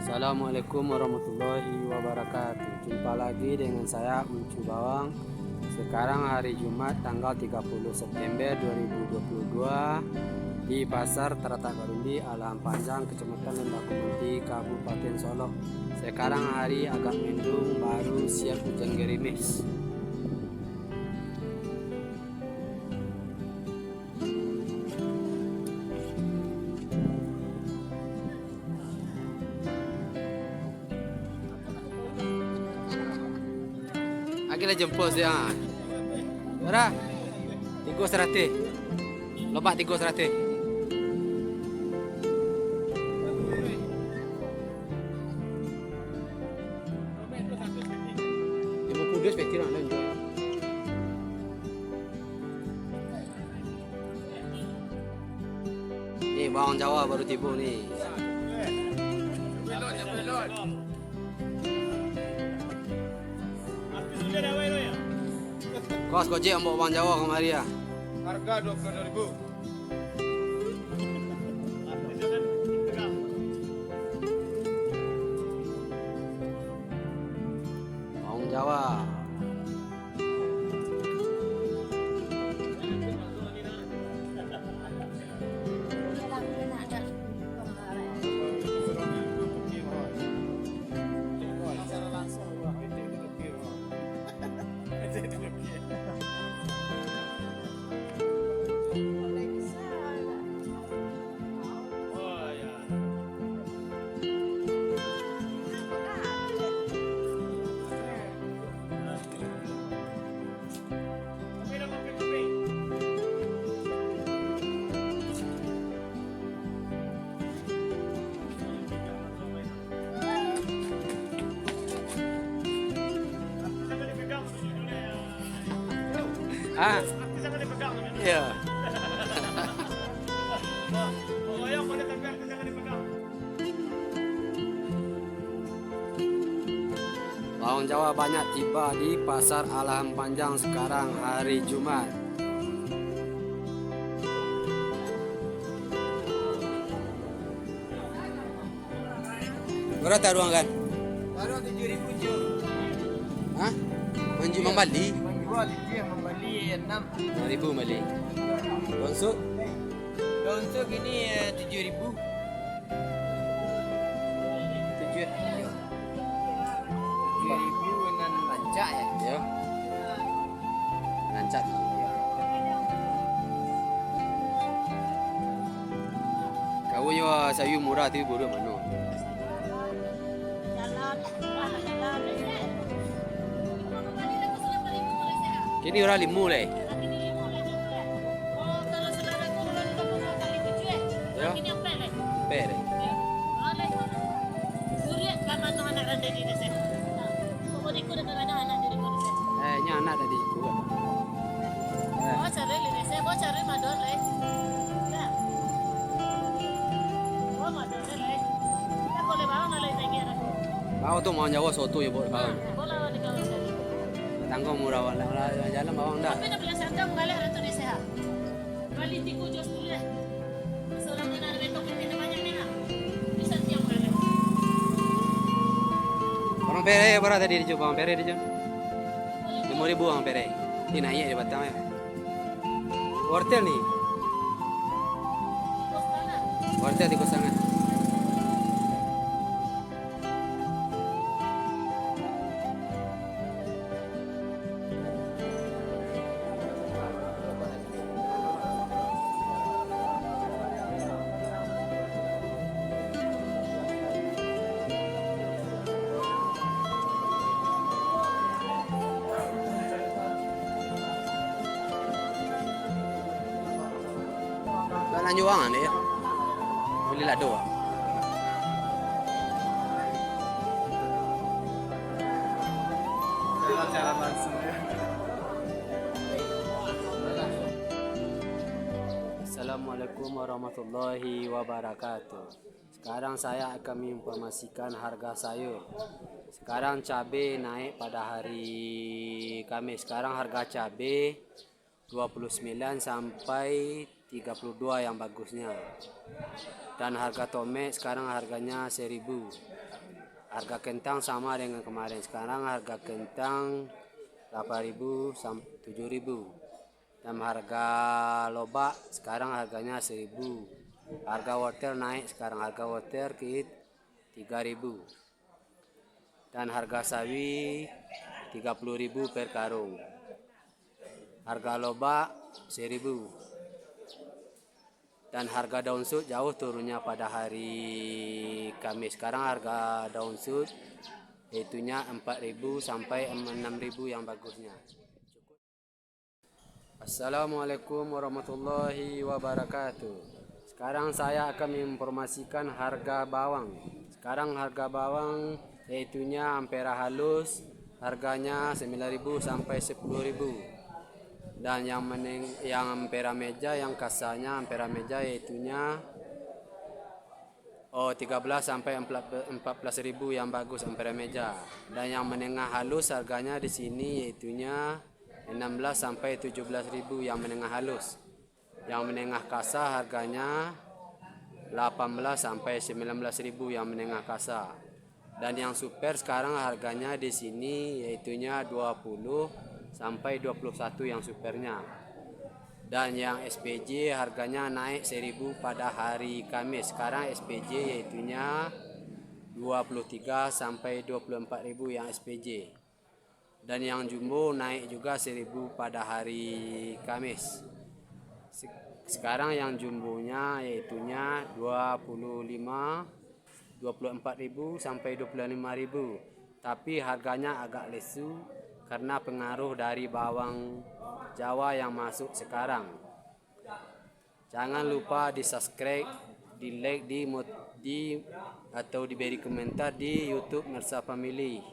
Assalamualaikum warahmatullahi wabarakatuh. Jumpa lagi dengan saya Uncu Bawang. Sekarang hari Jumat tanggal 30 September 2022 di Pasar Terata Garundi, Alahan Panjang, Kecamatan Lembah Kumunti, Kabupaten Solok. Sekarang hari agak mendung, baru siap hujan gerimis. Akhirnya jemput dia. Berapa? 300. Lompat 300. Lima puluh sepeda nak lanjut. Ni bawang Jawa baru tiba ni. Kos Gojek untuk bawang Jawa kemari ya. Harga 22.000. Bawang Jawa. Ah, iya. Bawang Jawa banyak tiba di Pasar Alahan Panjang sekarang hari Jumat. Berapa taruhan kan? Baru 7.000 je. Hah? Manji membali? Menjual itu yang membeli 6. 2.000 membali. Bonsuk? Untuk ini 7.000. 7.000 dengan rancak ya. Ya. Lancat. Kau nyawa sayur murah tu buruk mana? Kini orang limu leh. Ya. Pere. Nya anak tadi juga. Kau tu mau Jawa soto ya buat kau. Tanggung murah wala jalan bawang dah. Orang pere berapa tadi dijual bawang pere dijual? 5.000 bawang pere. Ini naik di Batam ya. Wortel ni. Wortel di kosangan. Lanjut wang ni ya. Beli lado. Jalan langsung ya. Assalamualaikum warahmatullahi wabarakatuh. Sekarang saya akan menginformasikan harga sayur. Sekarang cabai naik pada hari Kamis. Sekarang harga cabai 29 sampai 32 yang bagusnya. Dan harga tomat sekarang harganya 1.000. Harga kentang sama dengan kemarin. Sekarang harga kentang 8.000 sampai 7.000. Dan harga lobak sekarang harganya 1.000. Harga wortel naik sekarang, harga wortel ke 3.000. Dan harga sawi 30.000 per karung. Harga lobak 1.000. Dan harga daun sut jauh turunnya pada hari Kamis. Sekarang harga daun sut itunya 4.000 sampai 6.000 yang bagusnya. Assalamualaikum warahmatullahi wabarakatuh. Sekarang saya akan menginformasikan harga bawang. Sekarang harga bawang itunya ampera halus harganya 9.000 sampai 10.000. Dan yang ampera meja, yang kasarnya ampera meja itunya 13 sampai 14.000 yang bagus ampera meja. Dan yang menengah halus harganya di sini yaitunya 16 sampai 17.000 yang menengah halus. Yang menengah kasar harganya 18 sampai 19.000 yang menengah kasar. Dan yang super sekarang harganya di sini yaitunya 20 sampai 21 yang supernya. Dan yang SPJ harganya naik 1.000 pada hari Kamis. Sekarang SPJ yaitunya 23 sampai 24.000 yang SPJ. Dan yang jumbo naik juga 1.000 pada hari Kamis. Sekarang yang jumbonya yaitunya 24.000 sampai 25.000. Tapi harganya agak lesu karena pengaruh dari bawang Jawa yang masuk sekarang. Jangan lupa di subscribe, di like, atau diberi komentar di YouTube Mersa Family.